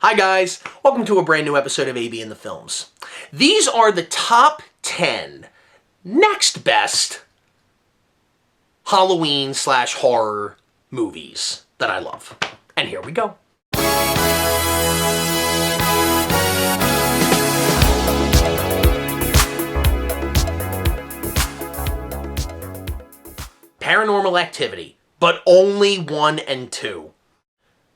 Hi guys, welcome to a brand new episode of AB in the Films. These are the top 10 next best Halloween/horror movies that I love. And here we go. Paranormal Activity, but only 1 and 2.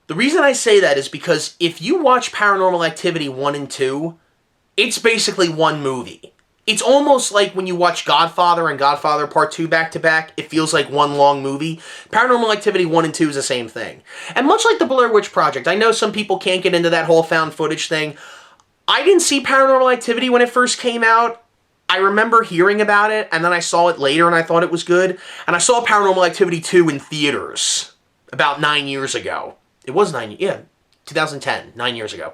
The reason I say that is because if you watch Paranormal Activity 1 and 2, it's basically one movie. It's almost like when you watch Godfather and Godfather Part 2 back to back, it feels like one long movie. Paranormal Activity 1 and 2 is the same thing. And much like the Blair Witch Project, I know some people can't get into that whole found footage thing. I didn't see Paranormal Activity when it first came out. I remember hearing about it, and then I saw it later and I thought it was good. And I saw Paranormal Activity 2 in theaters about 9 years ago. It was 2010, 9 years ago.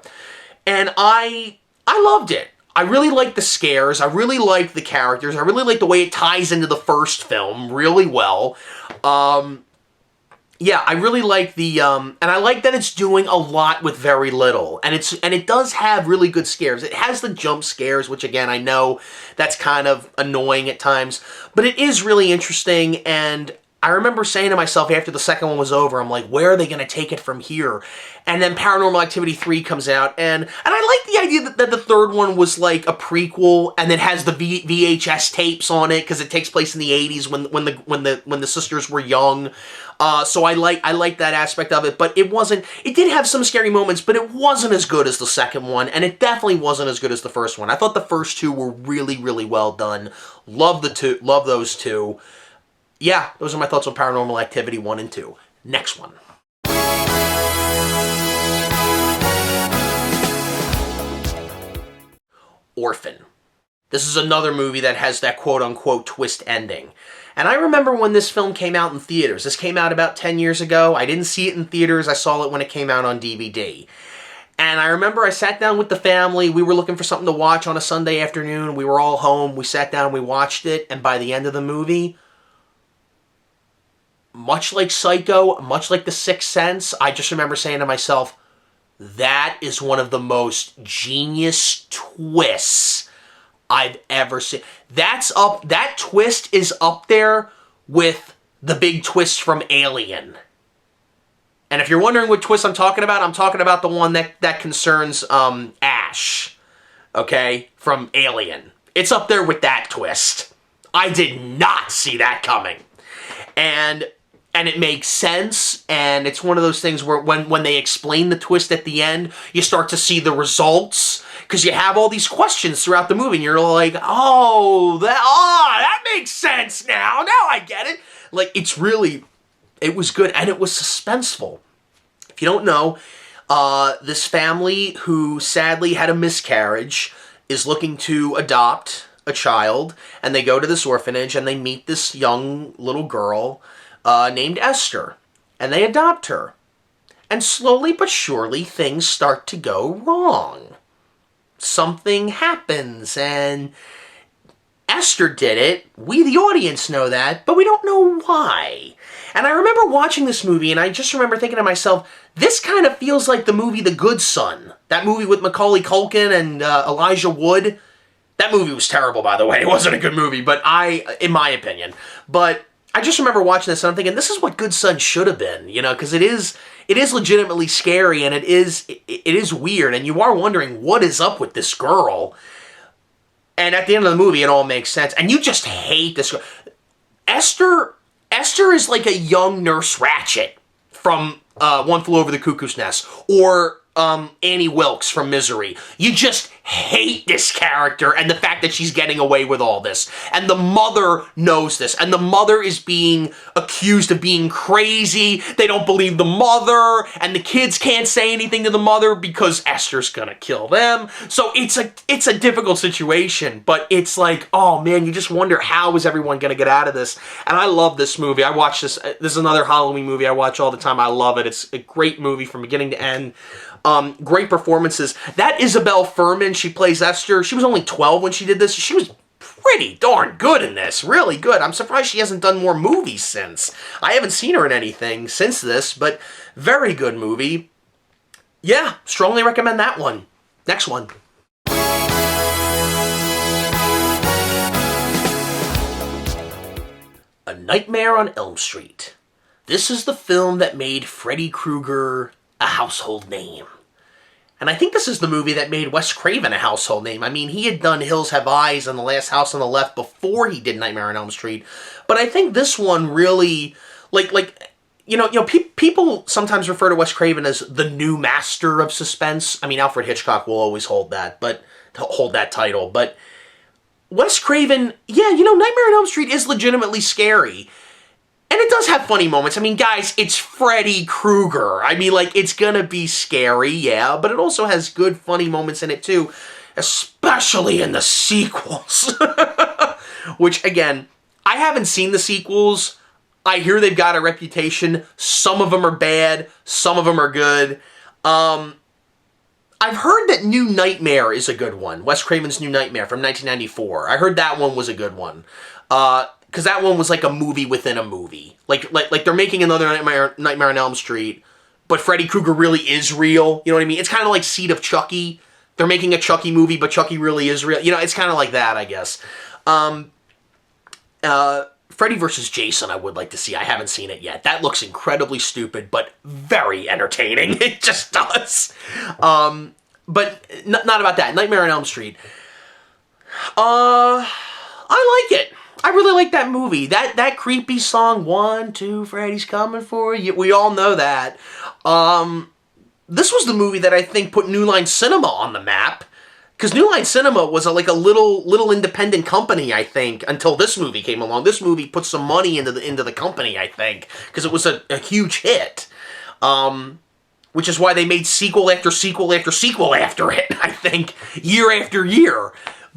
And I loved it. I really liked the scares. I really liked the characters. I really liked the way it ties into the first film really well. Yeah, I really like the, and I like that it's doing a lot with very little. And it does have really good scares. It has the jump scares, which again, I know that's kind of annoying at times. But it is really interesting, and I remember saying to myself after the second one was over, I'm like, where are they going to take it from here? And then Paranormal Activity 3 comes out, and I like the idea that the third one was like a prequel, and it has the VHS tapes on it because it takes place in the 80s when the sisters were young. So I like that aspect of it, but it did have some scary moments, but it wasn't as good as the second one, and it definitely wasn't as good as the first one. I thought the first two were really, really well done. Love those two. Yeah, those are my thoughts on Paranormal Activity 1 and 2. Next one. Orphan. This is another movie that has that quote-unquote twist ending. And I remember when this film came out in theaters. This came out about 10 years ago. I didn't see it in theaters. I saw it when it came out on DVD. And I remember I sat down with the family. We were looking for something to watch on a Sunday afternoon. We were all home. We sat down, we watched it, and by the end of the movie, much like Psycho, much like The Sixth Sense, I just remember saying to myself, that is one of the most genius twists I've ever seen. That twist is up there with the big twist from Alien. And if you're wondering what twist I'm talking about the one that concerns Ash, okay, from Alien. It's up there with that twist. I did not see that coming. And it makes sense, and it's one of those things where when they explain the twist at the end, you start to see the results, because you have all these questions throughout the movie, and you're like, that makes sense now. Now I get it. Like, it was good, and it was suspenseful. If you don't know, this family who sadly had a miscarriage is looking to adopt a child, and they go to this orphanage, and they meet this young little girl named Esther, and they adopt her. And slowly but surely, things start to go wrong. Something happens, and Esther did it. We, the audience, know that, but we don't know why. And I remember watching this movie, and I just remember thinking to myself, this kind of feels like the movie The Good Son. That movie with Macaulay Culkin and Elijah Wood. That movie was terrible, by the way. It wasn't a good movie, but in my opinion. But I just remember watching this, and I'm thinking, this is what Good Son should have been, you know, because it is legitimately scary, and it is weird, and you are wondering what is up with this girl. And at the end of the movie, it all makes sense, and you just hate this girl. Esther is like a young Nurse Ratched from One Flew Over the Cuckoo's Nest, or Annie Wilkes from Misery. You just hate this character and the fact that she's getting away with all this. And the mother knows this. And the mother is being accused of being crazy. They don't believe the mother. And the kids can't say anything to the mother because Esther's gonna kill them. So it's a difficult situation. But it's like, oh man, you just wonder how is everyone gonna get out of this. And I love this movie. I watch this. This is another Halloween movie I watch all the time. I love it. It's a great movie from beginning to end. Great performances. That Isabel Furman, she plays Esther. She was only 12 when she did this. She was pretty darn good in this. Really good. I'm surprised she hasn't done more movies since. I haven't seen her in anything since this, but very good movie. Yeah, strongly recommend that one. Next one. A Nightmare on Elm Street. This is the film that made Freddy Krueger a household name. And I think this is the movie that made Wes Craven a household name. I mean, he had done Hills Have Eyes and The Last House on the Left before he did Nightmare on Elm Street. But I think this one really, people sometimes refer to Wes Craven as the new master of suspense. I mean, Alfred Hitchcock will always hold that title. But Wes Craven, Nightmare on Elm Street is legitimately scary. And it does have funny moments. I mean, guys, it's Freddy Krueger. I mean, it's gonna be scary, yeah, but it also has good, funny moments in it, too. Especially in the sequels. Which, again, I haven't seen the sequels. I hear they've got a reputation. Some of them are bad. Some of them are good. I've heard that New Nightmare is a good one. Wes Craven's New Nightmare from 1994. I heard that one was a good one. Because that one was like a movie within a movie. Like they're making another Nightmare on Elm Street, but Freddy Krueger really is real. You know what I mean? It's kind of like Seed of Chucky. They're making a Chucky movie, but Chucky really is real. It's kind of like that, I guess. Freddy vs. Jason I would like to see. I haven't seen it yet. That looks incredibly stupid, but very entertaining. It just does. But not about that. Nightmare on Elm Street. I like it. I really like that movie. That creepy song, 1, 2, Freddy's coming for you. We all know that. This was the movie that I think put New Line Cinema on the map. Because New Line Cinema was a little independent company, I think, until this movie came along. This movie put some money into the company, I think, because it was a huge hit. Which is why they made sequel after sequel after sequel after it, I think, year after year.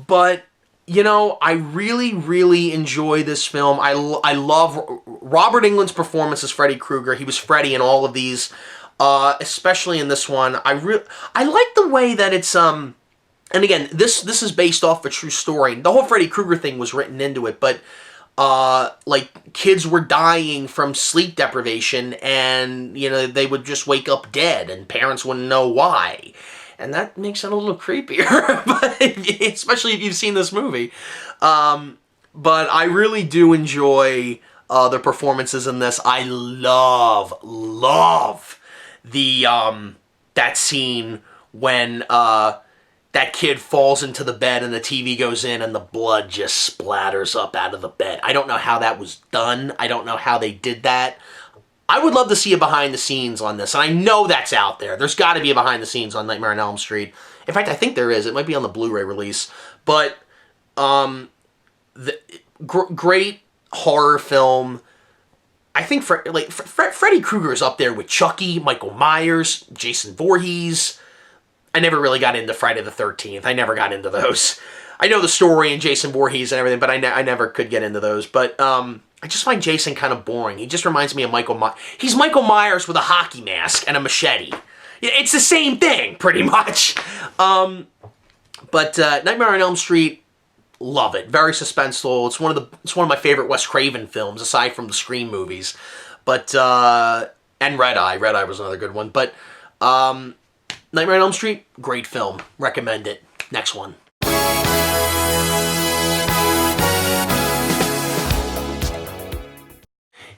But I really, really enjoy this film. I love Robert Englund's performance as Freddy Krueger. He was Freddy in all of these, especially in this one. I like the way that it's and again, this is based off a true story. The whole Freddy Krueger thing was written into it, but kids were dying from sleep deprivation, and they would just wake up dead, and parents wouldn't know why. And that makes it a little creepier, but especially if you've seen this movie. But I really do enjoy the performances in this. I love the that scene when that kid falls into the bed and the TV goes in and the blood just splatters up out of the bed. I don't know how that was done. I don't know how they did that. I would love to see a behind the scenes on this, and I know that's out there. There's got to be a behind the scenes on Nightmare on Elm Street. In fact, I think there is. It might be on the Blu-ray release. But great horror film. I think Freddy Krueger is up there with Chucky, Michael Myers, Jason Voorhees. I never really got into Friday the 13th. I never got into those. I know the story and Jason Voorhees and everything, but I never could get into those. But I just find Jason kind of boring. He just reminds me of Michael Myers. He's Michael Myers with a hockey mask and a machete. It's the same thing, pretty much. But Nightmare on Elm Street, love it. Very suspenseful. It's one of my favorite Wes Craven films, aside from the Scream movies. But and Red Eye. Red Eye was another good one. But Nightmare on Elm Street, great film. Recommend it. Next one.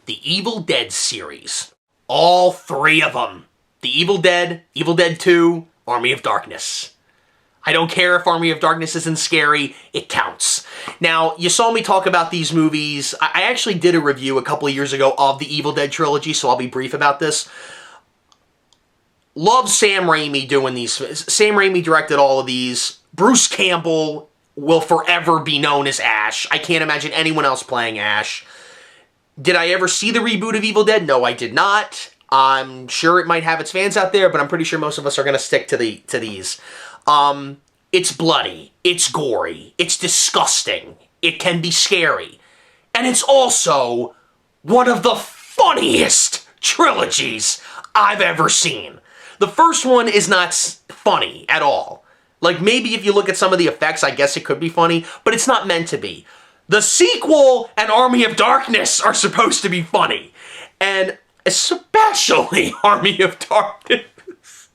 The Evil Dead series. All 3 of them. The Evil Dead, Evil Dead 2, Army of Darkness. I don't care if Army of Darkness isn't scary, it counts. Now, you saw me talk about these movies. I actually did a review a couple of years ago of the Evil Dead trilogy, so I'll be brief about this. Love Sam Raimi doing these. Sam Raimi directed all of these. Bruce Campbell will forever be known as Ash. I can't imagine anyone else playing Ash. Did I ever see the reboot of Evil Dead? No, I did not. I'm sure it might have its fans out there, but I'm pretty sure most of us are going to stick to these. It's bloody. It's gory. It's disgusting. It can be scary. And it's also one of the funniest trilogies I've ever seen. The first one is not funny at all. Like, maybe if you look at some of the effects, I guess it could be funny, but it's not meant to be. The sequel and Army of Darkness are supposed to be funny. And especially Army of Darkness.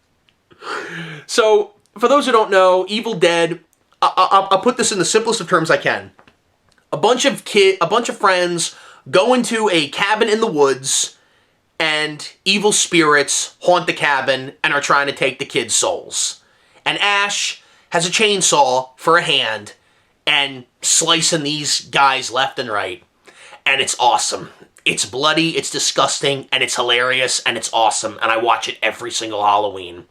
So, for those who don't know, Evil Dead, I'll put this in the simplest of terms I can. A bunch of friends go into a cabin in the woods, and evil spirits haunt the cabin and are trying to take the kids' souls. And Ash has a chainsaw for a hand and slicing these guys left and right. And it's awesome. It's bloody, it's disgusting, and it's hilarious, and it's awesome. And I watch it every single Halloween.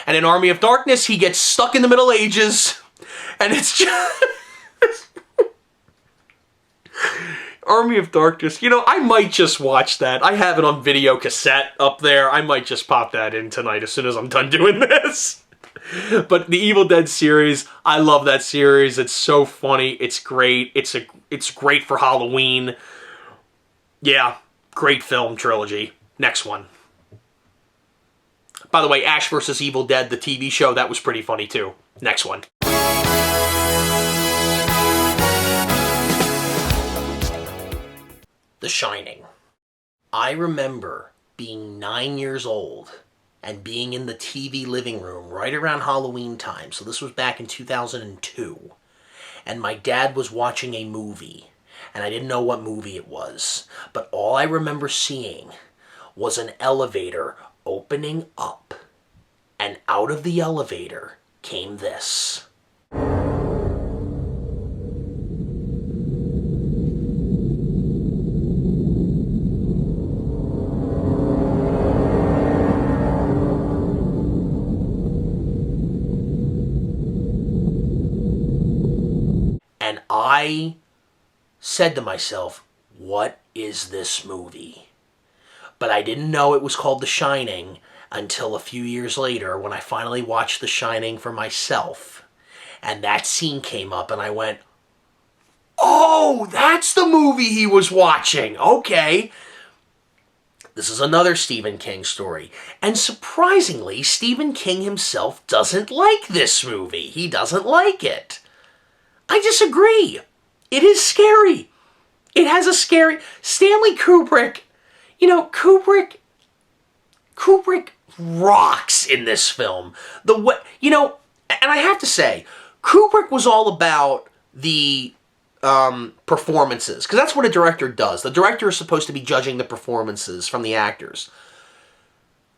And in Army of Darkness, he gets stuck in the Middle Ages, and it's just... Army of Darkness, you know, I might just watch that. I have it on video cassette up there. I might just pop that in tonight as soon as I'm done doing this. But the Evil Dead series, I love that series. It's so funny. It's great. It's great for Halloween. Yeah, great film trilogy. Next one. By the way, Ash vs. Evil Dead, the TV show, that was pretty funny too. Next one. The Shining. I remember being 9 years old and being in the TV living room right around Halloween time. So this was back in 2002. And my dad was watching a movie. And I didn't know what movie it was. But all I remember seeing was an elevator opening up. And out of the elevator came this. And I said to myself, what is this movie? But I didn't know it was called The Shining until a few years later when I finally watched The Shining for myself. And that scene came up and I went, oh, that's the movie he was watching. Okay. This is another Stephen King story. And surprisingly, Stephen King himself doesn't like this movie. He doesn't like it. I disagree. It is scary. It has a scary... Stanley Kubrick, you know, Kubrick rocks in this film. The way, you know, and I have to say, Kubrick was all about the performances, because that's what a director does. The director is supposed to be judging the performances from the actors.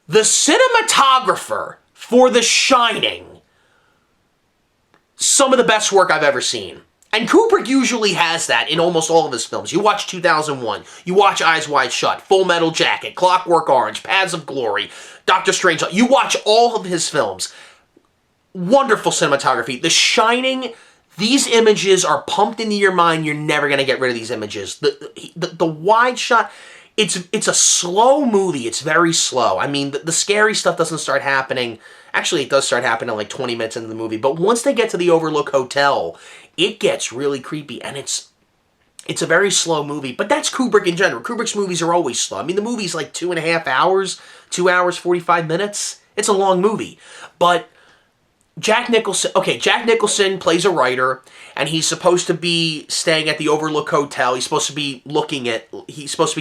The cinematographer for The Shining, some of the best work I've ever seen. And Kubrick usually has that in almost all of his films. You watch 2001, you watch Eyes Wide Shut, Full Metal Jacket, Clockwork Orange, Paths of Glory, Doctor Strange. You watch all of his films. Wonderful cinematography. The Shining, these images are pumped into your mind. You're never going to get rid of these images. The wide shot, it's a slow movie. It's very slow. I mean, the scary stuff doesn't start happening. Actually, it does start happening like 20 minutes into the movie. But once they get to the Overlook Hotel, it gets really creepy. And it's a very slow movie. But that's Kubrick in general. Kubrick's movies are always slow. I mean, the movie's like 2.5 hours, 2 hours, 45 minutes. It's a long movie. But Jack Nicholson plays a writer, and he's supposed to be staying at the Overlook Hotel. He's supposed to be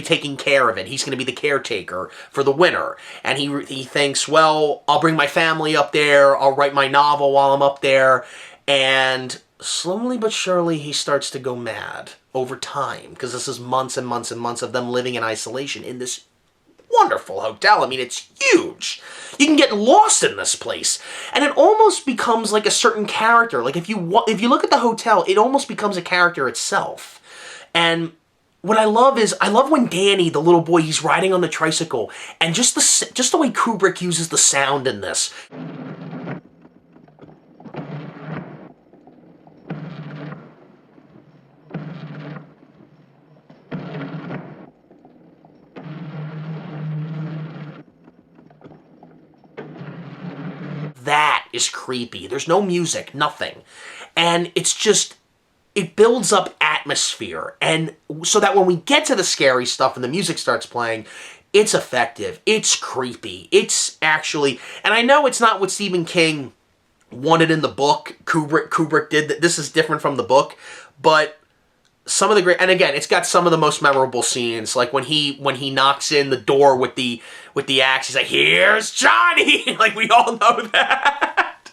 taking care of it. He's going to be the caretaker for the winter. And he thinks, well, I'll bring my family up there. I'll write my novel while I'm up there. And slowly but surely, he starts to go mad over time, because this is months and months and months of them living in isolation in this wonderful hotel. I mean, it's huge. You can get lost in this place. And it almost becomes like a certain character. Like, if you look at the hotel, it almost becomes a character itself. And what I love is, I love when Danny, the little boy, he's riding on the tricycle, and just the way Kubrick uses the sound in this. That is creepy. There's no music, nothing. And it's just, it builds up atmosphere. And so that when we get to the scary stuff and the music starts playing, it's effective. It's creepy. It's actually, and I know it's not what Stephen King wanted in the book. Kubrick did that. This is different from the book. But some of the great, and again, it's got some of the most memorable scenes, like when he knocks in the door with the axe. He's like, "Here's Johnny!" Like, we all know that.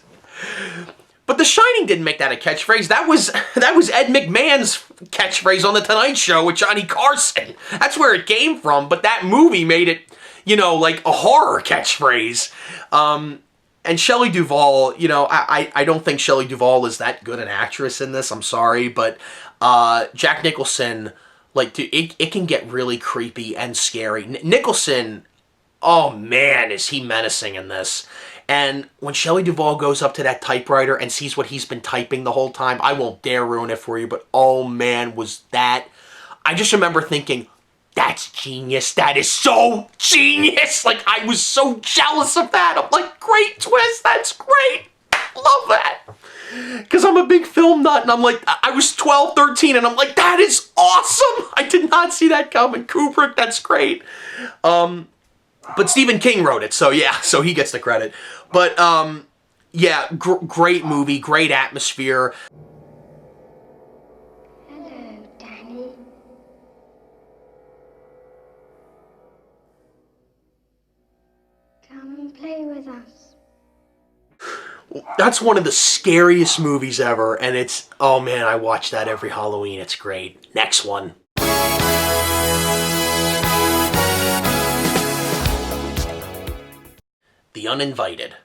But The Shining didn't make that a catchphrase. That was Ed McMahon's catchphrase on The Tonight Show with Johnny Carson. That's where it came from. But that movie made it, like a horror catchphrase. And Shelley Duvall, I don't think Shelley Duvall is that good an actress in this. I'm sorry, but Jack Nicholson, like, dude, it can get really creepy and scary. Nicholson, oh man, is he menacing in this. And when Shelley Duvall goes up to that typewriter and sees what he's been typing the whole time, I won't dare ruin it for you, but oh man, was that... I just remember thinking, that's genius. That is so genius. Like, I was so jealous of that. I'm like, great twist. That's great. Love that. Because I'm a big film nut, and I'm like, I was 12, 13, and I'm like, that is awesome. I did not see that coming. Kubrick, that's great. But Stephen King wrote it, so yeah, so he gets the credit. But, yeah, great movie, great atmosphere. Hello, Danny. Come and play with us. That's one of the scariest movies ever, and it's, oh man, I watch that every Halloween. It's great. Next one. The Uninvited.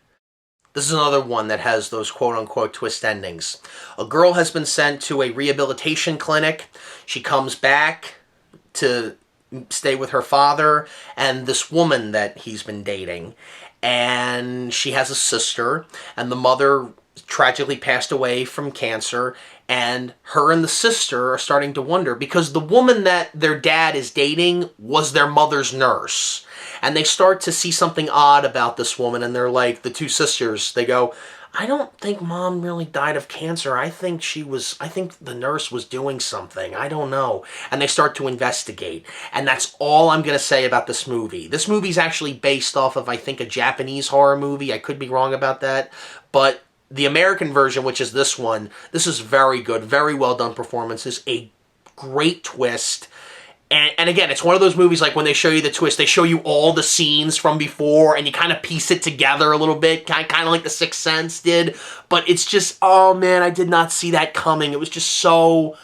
This is another one that has those quote-unquote twist endings. A girl has been sent to a rehabilitation clinic. She comes back to stay with her father and this woman that he's been dating. And she has a sister, and the mother tragically passed away from cancer, and her and the sister are starting to wonder, because the woman that their dad is dating was their mother's nurse. And they start to see something odd about this woman, and they're like, the two sisters, they go, I don't think Mom really died of cancer. I think the nurse was doing something. I don't know. And they start to investigate. And that's all I'm going to say about this movie. This movie's actually based off of, I think, a Japanese horror movie. I could be wrong about that. But the American version, which is this one, this is very good. Very well done performances. A great twist. And again, it's one of those movies, like when they show you the twist, they show you all the scenes from before, and you kind of piece it together a little bit, kind of like The Sixth Sense did. But it's just, oh man, I did not see that coming. It was just so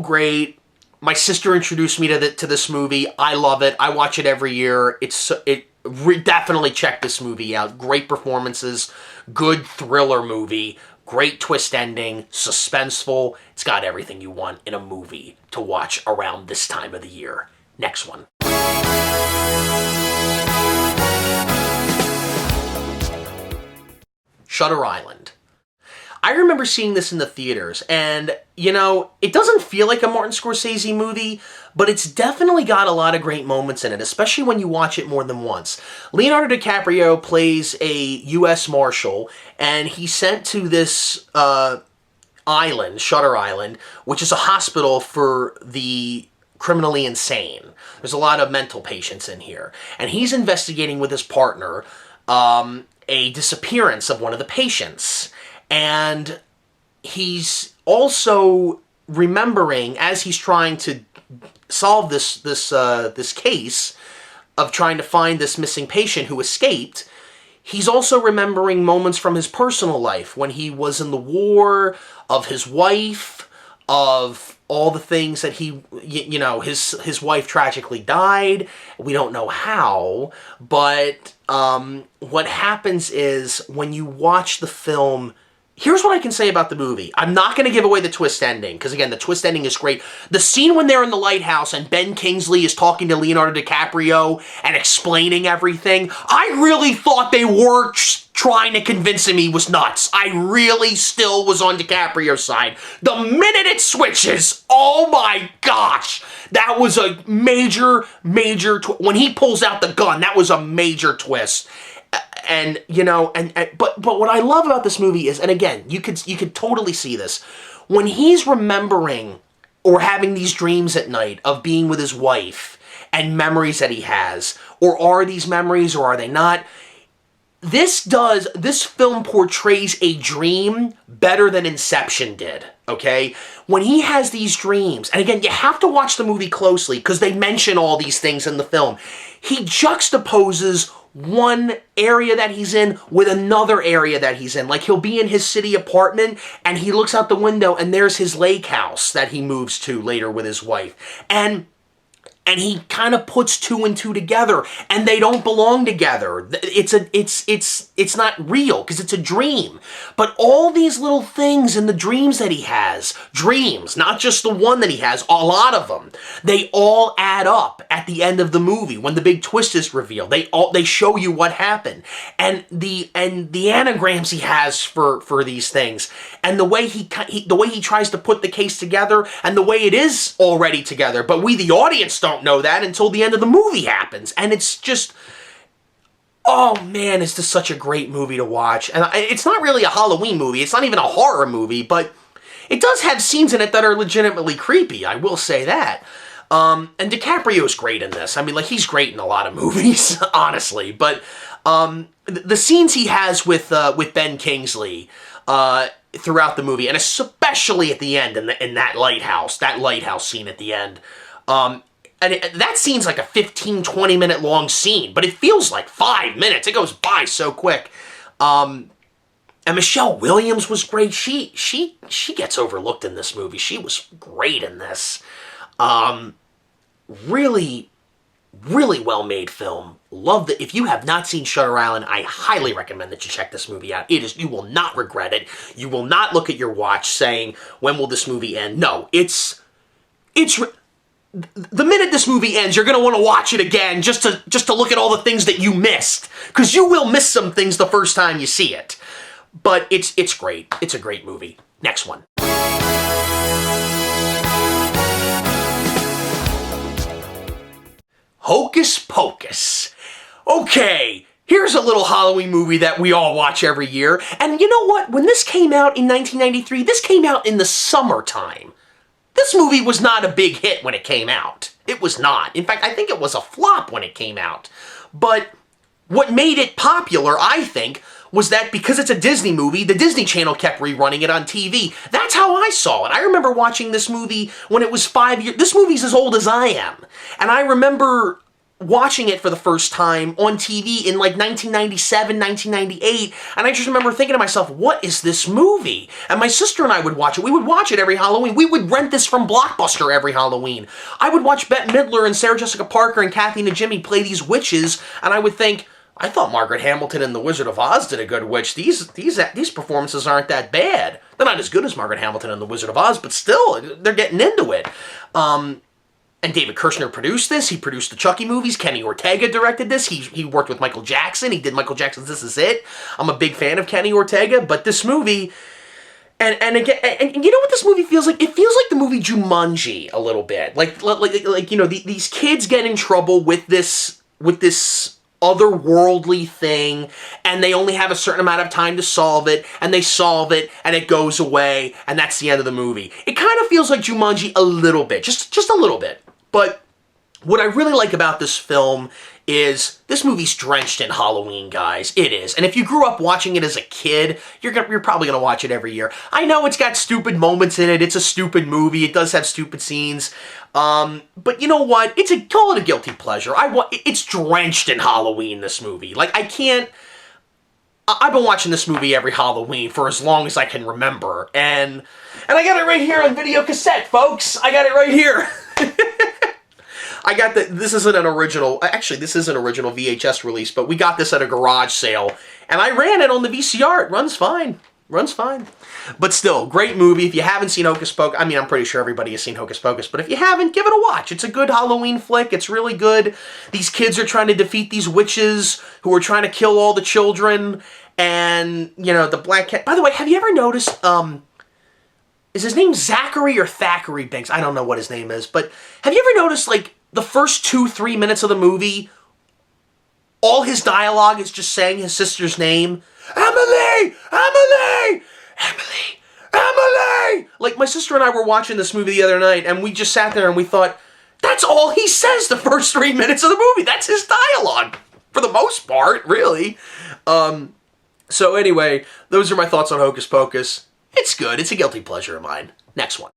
great. My sister introduced me to this movie. I love it. I watch it every year. Definitely check this movie out. Great performances, good thriller movie. Great twist ending, suspenseful. It's got everything you want in a movie to watch around this time of the year. Next one. Shutter Island. I remember seeing this in the theaters, and, it doesn't feel like a Martin Scorsese movie, but it's definitely got a lot of great moments in it, especially when you watch it more than once. Leonardo DiCaprio plays a U.S. Marshal, and he's sent to this island, Shutter Island, which is a hospital for the criminally insane. There's a lot of mental patients in here. And he's investigating with his partner a disappearance of one of the patients. And he's also remembering, as he's trying to solve this case of trying to find this missing patient who escaped, he's also remembering moments from his personal life when he was in the war, of his wife, of all the things that his wife tragically died. We don't know how, but what happens is when you watch the film, here's what I can say about the movie. I'm not going to give away the twist ending, because again, the twist ending is great. The scene when they're in the lighthouse and Ben Kingsley is talking to Leonardo DiCaprio and explaining everything, I really thought they were trying to convince him he was nuts. I really still was on DiCaprio's side. The minute it switches, oh my gosh, that was a major when he pulls out the gun, that was a major twist. And but what I love about this movie is, and again, you could totally see this, when he's remembering or having these dreams at night of being with his wife and memories that he has, or are these memories or are they not? this film portrays a dream better than Inception did, okay? When he has these dreams, and again, you have to watch the movie closely because they mention all these things in the film. He juxtaposes one area that he's in with another area that he's in. Like, he'll be in his city apartment and he looks out the window and there's his lake house that he moves to later with his wife. And he kind of puts two and two together, and they don't belong together. It's not real because it's a dream. But all these little things in the dreams that he has, dreams, not just the one that he has, a lot of them, they all add up at the end of the movie when the big twist is revealed. They show you what happened, and the anagrams he has for these things, and the way he tries to put the case together, and the way it is already together, but we the audience don't know that until the end of the movie happens. And it's just, oh man, it's just such a great movie to watch. And it's not really a Halloween movie. It's not even a horror movie, but it does have scenes in it that are legitimately creepy. I will say that. And DiCaprio's great in this. I mean, like, he's great in a lot of movies, honestly. But the scenes he has with Ben Kingsley throughout the movie, and especially at the end in that lighthouse scene at the end, and that scene's like a 15, 20-minute long scene, but it feels like 5 minutes. It goes by so quick. And Michelle Williams was great. She gets overlooked in this movie. She was great in this. Really, really well-made film. Love that. If you have not seen Shutter Island, I highly recommend that you check this movie out. You will not regret it. You will not look at your watch saying, when will this movie end? No, the minute this movie ends, you're going to want to watch it again just to look at all the things that you missed. Because you will miss some things the first time you see it. But it's great. It's a great movie. Next one. Hocus Pocus. Okay, here's a little Halloween movie that we all watch every year. And you know what? When this came out in 1993, this came out in the summertime. This movie was not a big hit when it came out. It was not. In fact, I think it was a flop when it came out. But what made it popular, I think, was that because it's a Disney movie, the Disney Channel kept rerunning it on TV. That's how I saw it. I remember watching this movie when it was 5 years. This movie's as old as I am. And I remember watching it for the first time on TV in like 1997, 1998, and I just remember thinking to myself, what is this movie? And my sister and I would watch it. We would watch it every Halloween. We would rent this from Blockbuster every Halloween. I would watch Bette Midler and Sarah Jessica Parker and Kathy Najimy play these witches, and I would think, I thought Margaret Hamilton and The Wizard of Oz did a good witch. These performances aren't that bad. They're not as good as Margaret Hamilton and The Wizard of Oz, but still, they're getting into it. And David Kirshner produced this. He produced the Chucky movies. Kenny Ortega directed this. He worked with Michael Jackson. He did Michael Jackson's This Is It. I'm a big fan of Kenny Ortega, but this movie, and again, and you know what this movie feels like? It feels like the movie Jumanji a little bit. Like you know, these kids get in trouble with this otherworldly thing, and they only have a certain amount of time to solve it, and they solve it, and it goes away, and that's the end of the movie. It kind of feels like Jumanji a little bit, just a little bit. But what I really like about this film is this movie's drenched in Halloween, guys. It is. And if you grew up watching it as a kid, you're probably going to watch it every year. I know it's got stupid moments in it. It's a stupid movie. It does have stupid scenes. But you know what? Call it a guilty pleasure. It's drenched in Halloween, this movie. Like, I've been watching this movie every Halloween for as long as I can remember. And I got it right here on video cassette, folks. I got it right here. This isn't an original VHS release, but we got this at a garage sale, and I ran it on the VCR. It runs fine. But still, great movie. If you haven't seen Hocus Pocus, I mean, I'm pretty sure everybody has seen Hocus Pocus, but if you haven't, give it a watch. It's a good Halloween flick. It's really good. These kids are trying to defeat these witches who are trying to kill all the children, and, you know, the black cat. By the way, have you ever noticed, is his name Zachary or Thackeray Binks? I don't know what his name is, but have you ever noticed, like, the first 2-3 minutes of the movie, all his dialogue is just saying his sister's name? Emily! Emily! Emily! Emily! Like, my sister and I were watching this movie the other night, and we just sat there and we thought, that's all he says the first 3 minutes of the movie. That's his dialogue, for the most part, really. So anyway, those are my thoughts on Hocus Pocus. It's good. It's a guilty pleasure of mine. Next one.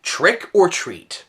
Trick or Treat.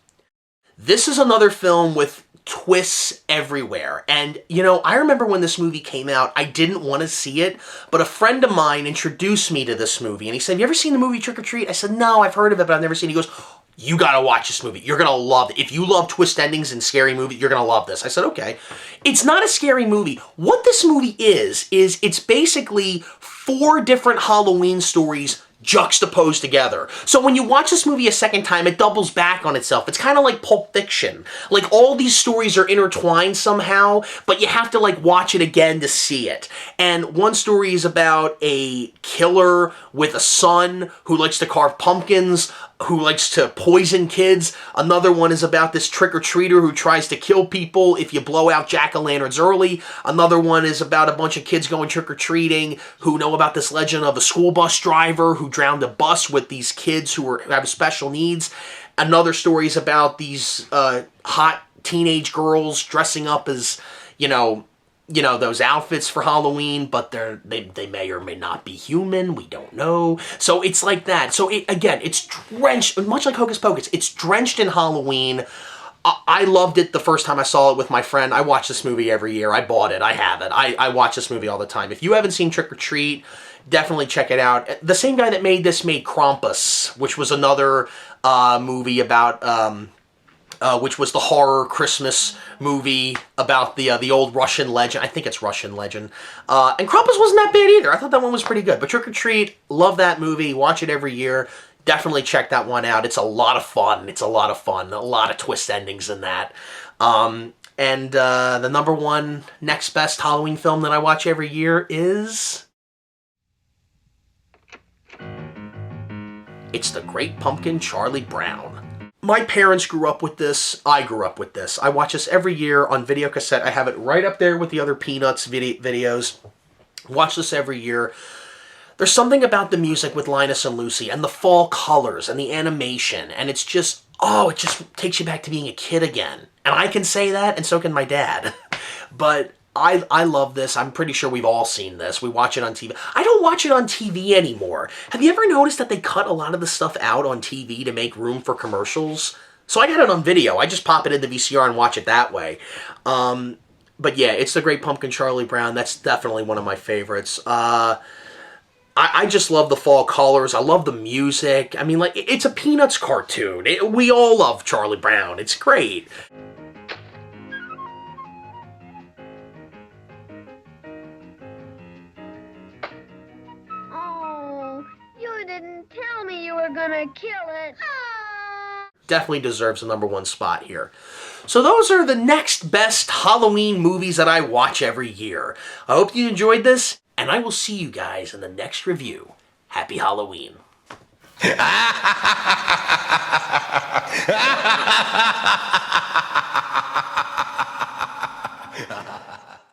This is another film with twists everywhere. And, you know, I remember when this movie came out, I didn't want to see it, but a friend of mine introduced me to this movie. And he said, "Have you ever seen the movie Trick or Treat?" I said, "No, I've heard of it, but I've never seen it." He goes, "You gotta watch this movie. You're gonna love it. If you love twist endings and scary movies, you're gonna love this." I said, "Okay." It's not a scary movie. What this movie is it's basically 4 different Halloween stories juxtaposed together. So when you watch this movie a second time, it doubles back on itself. It's kind of like Pulp Fiction. Like, all these stories are intertwined somehow, but you have to, like, watch it again to see it. And one story is about a killer with a son who likes to carve pumpkins, who likes to poison kids. Another one is about this trick-or-treater who tries to kill people if you blow out jack-o'-lanterns early. Another one is about a bunch of kids going trick-or-treating who know about this legend of a school bus driver who drowned a bus with these kids who have special needs. Another story is about these hot teenage girls dressing up as, you know, those outfits for Halloween, but they may or may not be human. We don't know. So it's like that. So it's drenched, much like Hocus Pocus, it's drenched in Halloween. I loved it the first time I saw it with my friend. I watch this movie every year. I bought it. I have it. I watch this movie all the time. If you haven't seen Trick or Treat, definitely check it out. The same guy that made this made Krampus, which was another movie about... which was the horror Christmas movie about the old Russian legend. I think it's Russian legend. And Krampus wasn't that bad either. I thought that one was pretty good. But Trick or Treat, love that movie. Watch it every year. Definitely check that one out. It's a lot of fun. A lot of twist endings in that. And the number one next best Halloween film that I watch every year is... It's The Great Pumpkin, Charlie Brown. My parents grew up with this. I grew up with this. I watch this every year on videocassette. I have it right up there with the other Peanuts videos. Watch this every year. There's something about the music with Linus and Lucy and the fall colors and the animation. And it's just, it just takes you back to being a kid again. And I can say that, and so can my dad. But I love this. I'm pretty sure we've all seen this. We watch it on TV. I don't watch it on TV anymore. Have you ever noticed that they cut a lot of the stuff out on TV to make room for commercials? So I got it on video. I just pop it into VCR and watch it that way. But yeah, it's The Great Pumpkin, Charlie Brown. That's definitely one of my favorites. I just love the fall colors. I love the music. I mean, like, it's a Peanuts cartoon. We all love Charlie Brown. It's great. You didn't tell me you were gonna kill it. Definitely deserves the number one spot here. So those are the next best Halloween movies that I watch every year. I hope you enjoyed this, and I will see you guys in the next review. Happy Halloween.